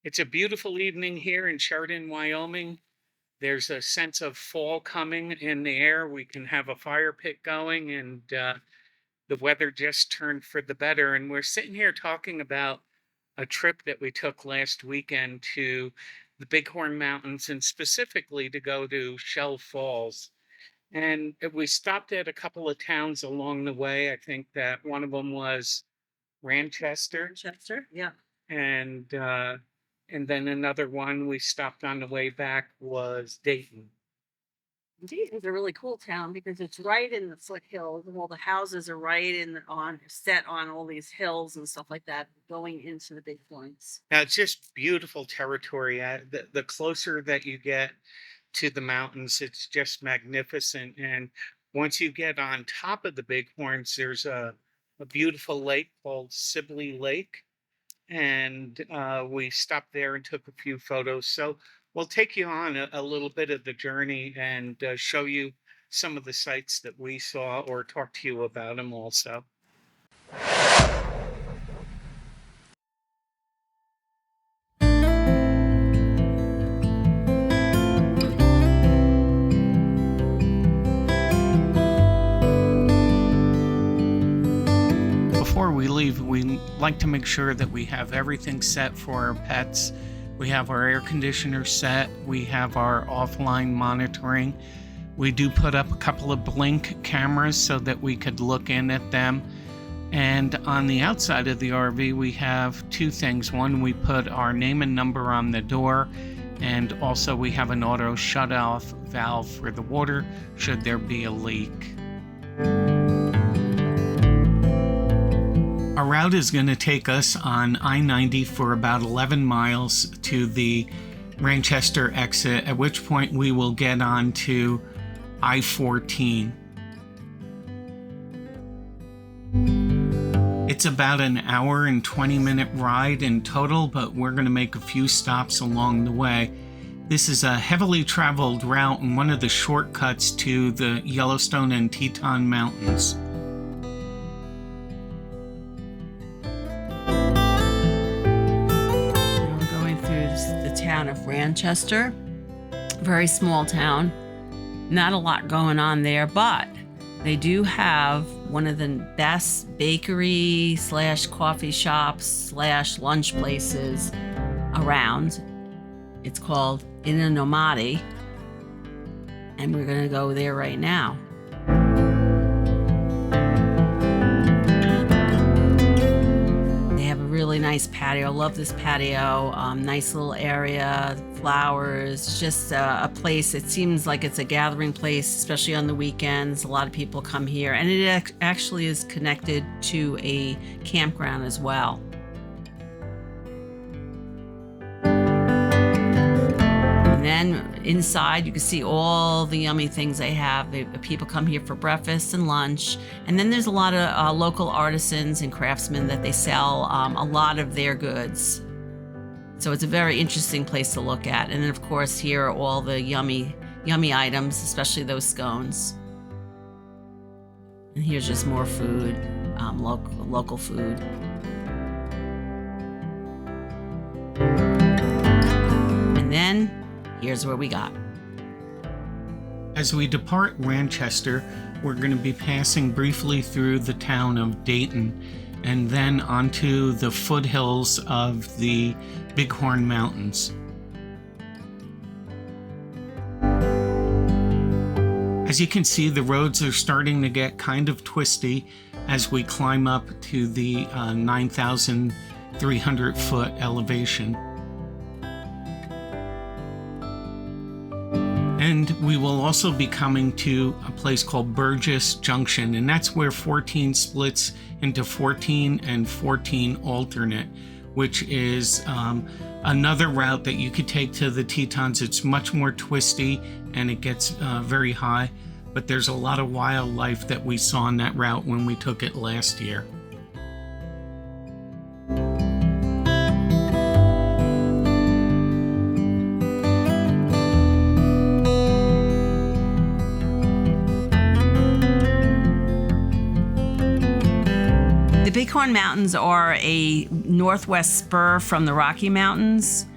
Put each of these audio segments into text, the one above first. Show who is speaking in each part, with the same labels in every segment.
Speaker 1: It's a beautiful evening here in Sheridan, Wyoming. There's a sense of fall coming in the air. We can have a fire pit going, and the weather just turned for the better. And we're sitting here talking about a trip that we took last weekend to the Bighorn Mountains, and specifically to go to Shell Falls. And we stopped at a couple of towns along the way. I think that one of them was Ranchester,
Speaker 2: Manchester, yeah.
Speaker 1: and then another one we stopped on the way back was Dayton.
Speaker 2: Dayton's a really cool town because it's right in the foothills, and all the houses are right in on set on all these hills and stuff like that, going into the big points.
Speaker 1: Now it's just beautiful territory. The closer that you get to the mountains, it's just magnificent. And once you get on top of the Bighorns, there's a beautiful lake called Sibley Lake, and we stopped there and took a few photos. So we'll take you on a little bit of the journey and show you some of the sights that we saw, or talk to you about them also. Before we leave, we like to make sure that we have everything set for our pets. We have our air conditioner set, we have our offline monitoring. We do put up a couple of blink cameras so that we could look in at them. And on the outside of the RV, we have two things. One, we put our name and number on the door, and also we have an auto shut-off valve for the water should there be a leak. Our route is going to take us on I-90 for about 11 miles to the Ranchester exit, at which point we will get on to I-14. It's about an hour and 20-minute ride in total, but we're going to make a few stops along the way. This is a heavily traveled route and one of the shortcuts to the Yellowstone and Teton Mountains.
Speaker 2: Town of Ranchester, very small town, not a lot going on there, but they do have one of the best bakery / coffee shops / lunch places around. It's called Nomadi, and we're going to go there right now. Really nice patio. Love this patio. Nice little area, flowers, just a place. It seems like it's a gathering place, especially on the weekends. A lot of people come here, and it actually is connected to a campground as well. And then inside, you can see all the yummy things they have. People come here for breakfast and lunch. And then there's a lot of local artisans and craftsmen that they sell a lot of their goods. So it's a very interesting place to look at. And then, of course, here are all the yummy items, especially those scones. And here's just more food, local food. And then here's where we got.
Speaker 1: As we depart Ranchester, we're going to be passing briefly through the town of Dayton and then onto the foothills of the Bighorn Mountains. As you can see, the roads are starting to get kind of twisty as we climb up to the 9,300 foot elevation. And we will also be coming to a place called Burgess Junction, and that's where 14 splits into 14 and 14 alternate, which is another route that you could take to the Tetons. It's much more twisty and it gets very high, but there's a lot of wildlife that we saw on that route when we took it last year.
Speaker 2: The Bighorn Mountains are a northwest spur from the Rocky Mountains.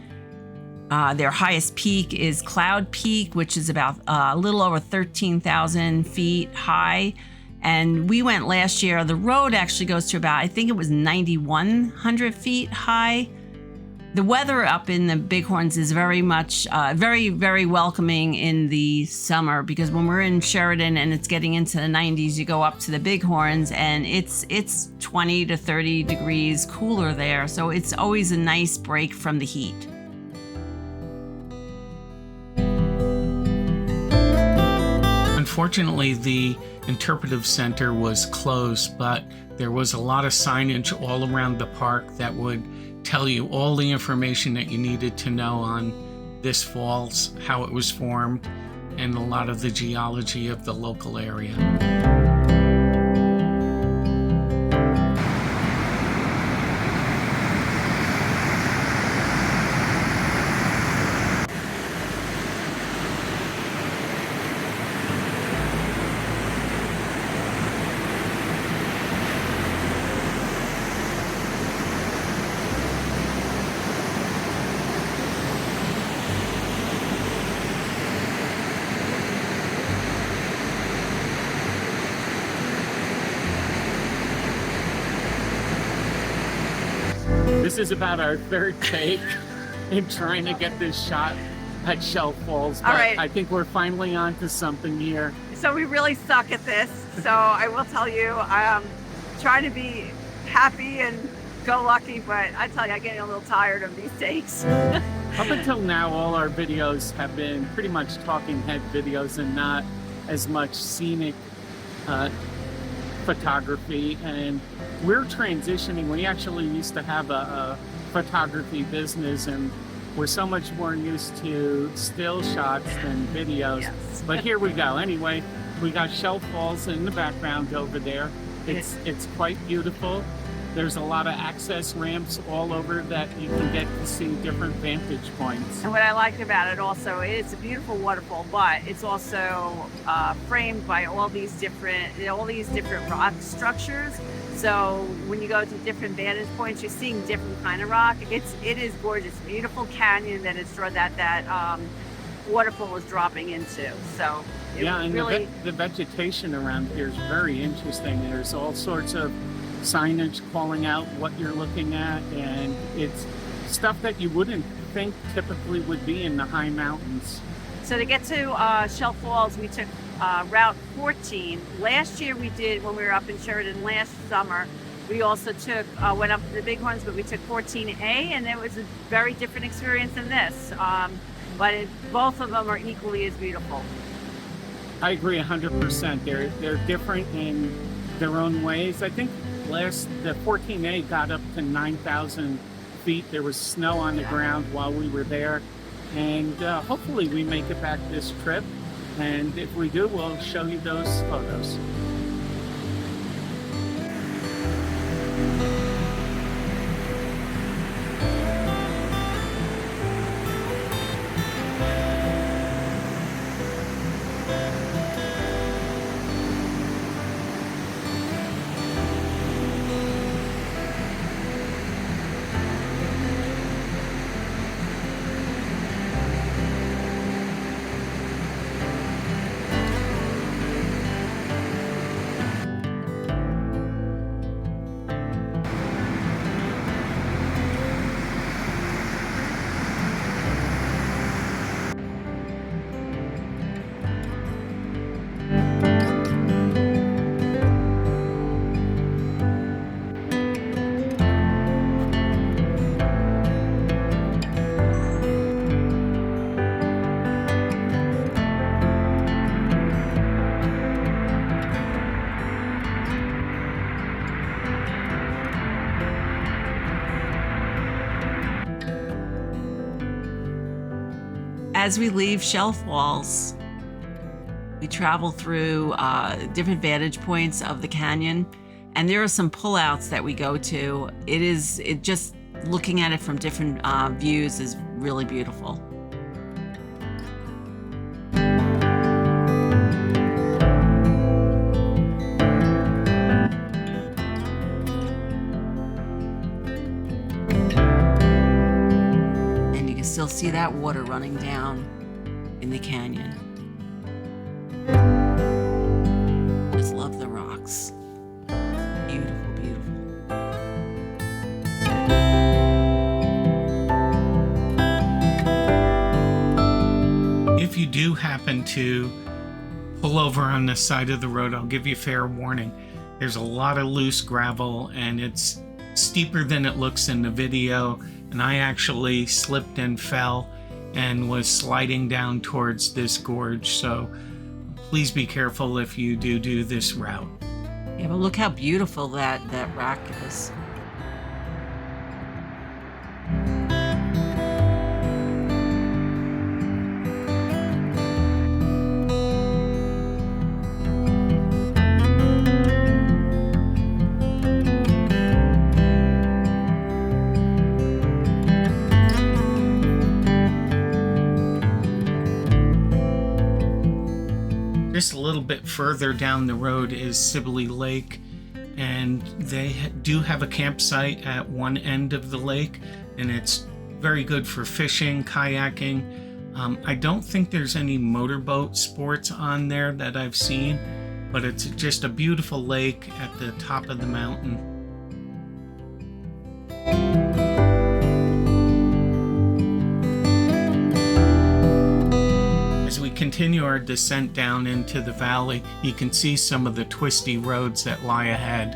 Speaker 2: Their highest peak is Cloud Peak, which is about a little over 13,000 feet high. And we went last year. The road actually goes to about, I think it was 9,100 feet high. The weather up in the Bighorns is very much, very, very welcoming in the summer, because when we're in Sheridan and it's getting into the 90s, you go up to the Bighorns and it's 20 to 30 degrees cooler there. So it's always a nice break from the heat.
Speaker 1: Unfortunately, the interpretive center was closed, but there was a lot of signage all around the park that would tell you all the information that you needed to know on this falls, how it was formed, and a lot of the geology of the local area. This is about our third take in trying to get this shot at Shelf Falls, but
Speaker 3: All right.
Speaker 1: I think we're finally on to something here.
Speaker 3: So we really suck at this. So I will tell you, I'm trying to be happy and go lucky, but I tell you, I'm getting a little tired of these takes.
Speaker 1: Up until now, all our videos have been pretty much talking head videos and not as much scenic photography, and we're transitioning. We actually used to have a photography business, and we're so much more used to still shots than videos.
Speaker 3: Yes.
Speaker 1: But here we go. Anyway, we got Shelf Falls in the background over there. It's quite beautiful. There's a lot of access ramps all over that you can get to see different vantage points.
Speaker 3: And what I like about it also, it's a beautiful waterfall, but it's also framed by all these different rock structures. So when you go to different vantage points, you're seeing different kind of rock. It is gorgeous, beautiful canyon that that waterfall is dropping into. So
Speaker 1: yeah, and
Speaker 3: really,
Speaker 1: the vegetation around here is very interesting. There's all sorts of signage calling out what you're looking at, and it's stuff that you wouldn't think typically would be in the high mountains.
Speaker 3: So to get to Shelf Falls, we took Route 14. Last year we did, when we were up in Sheridan last summer, we also went up to the Bighorns, but we took 14A, and it was a very different experience than this. But both of them are equally as beautiful.
Speaker 1: I agree 100%. They're different in their own ways. I think the 14A got up to 9,000 feet. There was snow on the ground while we were there, and hopefully we make it back this trip, and if we do, we'll show you those photos.
Speaker 2: As we leave Shelf Falls, we travel through different vantage points of the canyon, and there are some pullouts that we go to. It just looking at it from different views is really beautiful. And you can still see that water running down in the canyon. Just love the rocks. Beautiful, beautiful.
Speaker 1: If you do happen to pull over on the side of the road, I'll give you fair warning. There's a lot of loose gravel and it's steeper than it looks in the video. And I actually slipped and fell and was sliding down towards this gorge. So please be careful if you do this route.
Speaker 2: Yeah, but look how beautiful that rock is.
Speaker 1: Just a little bit further down the road is Sibley Lake, and they do have a campsite at one end of the lake, and it's very good for fishing, kayaking. I don't think there's any motorboat sports on there that I've seen, but it's just a beautiful lake at the top of the mountain. As we continue our descent down into the valley, you can see some of the twisty roads that lie ahead.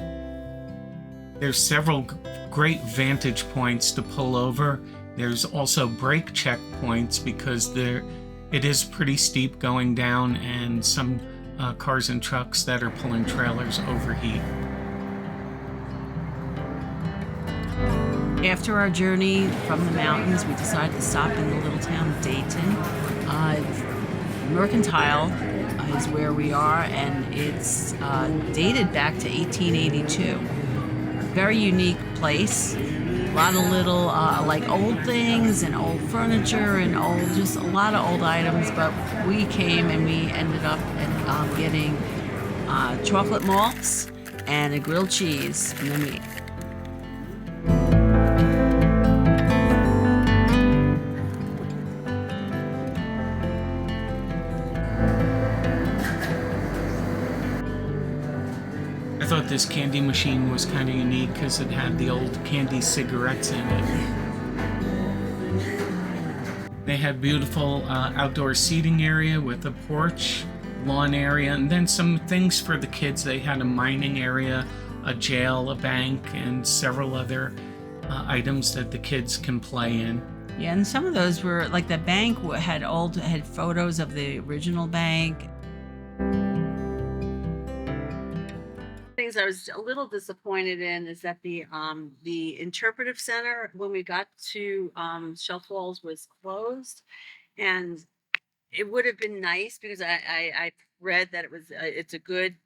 Speaker 1: There's several great vantage points to pull over. There's also brake checkpoints because it is pretty steep going down, and some cars and trucks that are pulling trailers overheat.
Speaker 2: After our journey from the mountains, we decided to stop in the little town of Dayton. Mercantile is where we are, and it's dated back to 1882. Very unique place. A lot of little like old things and old furniture and just a lot of old items, but we came and we ended up getting chocolate malts and a grilled cheese, and then we
Speaker 1: I thought this candy machine was kind of unique because it had the old candy cigarettes in it. They had beautiful outdoor seating area with a porch, lawn area, and then some things for the kids. They had a mining area, a jail, a bank, and several other items that the kids can play in.
Speaker 2: Yeah, and some of those were like the bank had photos of the original bank. Things I was a little disappointed in is that the interpretive center, when we got to Shelf Falls, was closed, and it would have been nice because I read that it was a good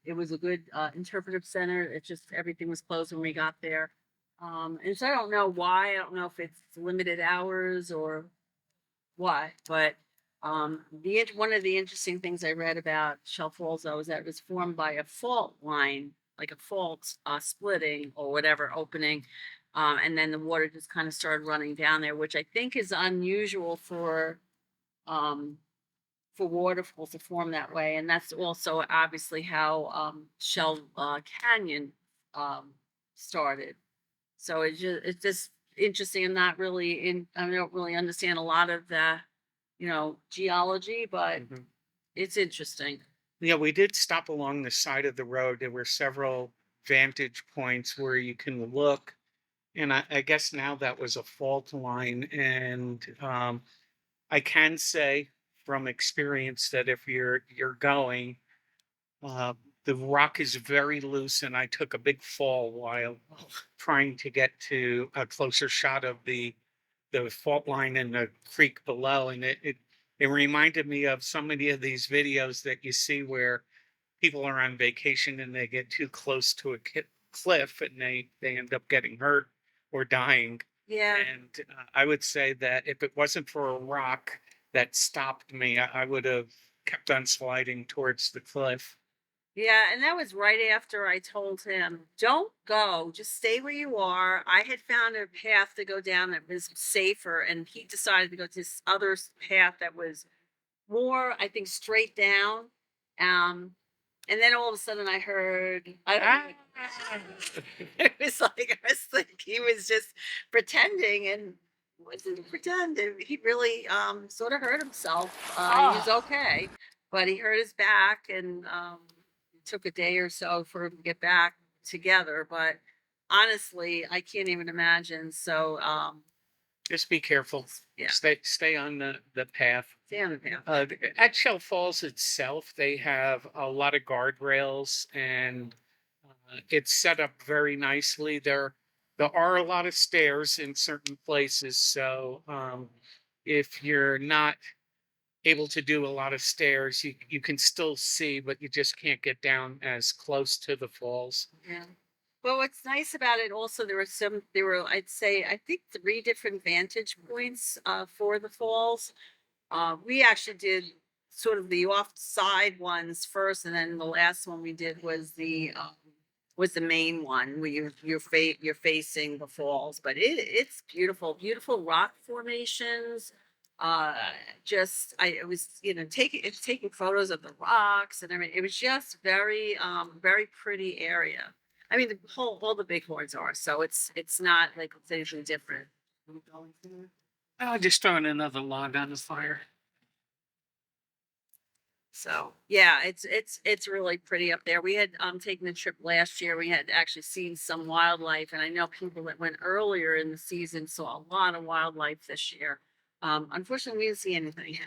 Speaker 2: interpretive center. It's just everything was closed when we got there, and so I don't know why. I don't know if it's limited hours or what, but one of the interesting things I read about Shelf Falls, though, is that it was formed by a fault line, like a fault splitting or whatever, opening, and then the water just kind of started running down there, which I think is unusual for waterfalls to form that way, and that's also obviously how Shell Canyon started. So it's just interesting. I don't really understand a lot of the geology, but it's interesting.
Speaker 1: Yeah, we did stop along the side of the road. There were several vantage points where you can look, and I guess now that was a fault line. And I can say from experience that if you're going, the rock is very loose, and I took a big fall while trying to get to a closer shot of the fault line and the creek below, and it reminded me of so many of these videos that you see where people are on vacation and they get too close to a cliff and they end up getting hurt or dying.
Speaker 2: Yeah.
Speaker 1: And I would say that if it wasn't for a rock that stopped me, I would have kept on sliding towards the cliff.
Speaker 3: Yeah, and that was right after I told him, "Don't go, just stay where you are." I had found a path to go down that was safer, and he decided to go to this other path that was more, I think, straight down. Um, and then all of a sudden I heard, I don't
Speaker 1: Ah,
Speaker 3: know, it was like I was like he was just pretending and wasn't pretending. He really sort of hurt himself. He was
Speaker 1: oh,
Speaker 3: okay, but he hurt his back and it took a day or so for him to get back together. But honestly, I can't even imagine. So
Speaker 1: just be careful.
Speaker 3: yeah,
Speaker 1: Stay on the path.
Speaker 3: damn him.
Speaker 1: At Shell Falls itself, they have a lot of guardrails, and it's set up very nicely. There are a lot of stairs in certain places, so if you're not able to do a lot of stairs, you can still see, but you just can't get down as close to the falls.
Speaker 3: Yeah. Well, what's nice about it also, there were, I'd say, I think three different vantage points for the falls. We actually did sort of the offside ones first, and then the last one we did was the main one where you're facing the falls. But it's beautiful, beautiful rock formations. Uh, just I it was taking photos of the rocks and everything. It was just very pretty area. I mean, the whole all the bighorns are, so it's not like it's anything different.
Speaker 1: Just throwing another log on the fire.
Speaker 3: So yeah, it's really pretty up there. We had taken a trip last year. We had actually seen some wildlife, and I know people that went earlier in the season saw a lot of wildlife this year. Unfortunately, we didn't see anything.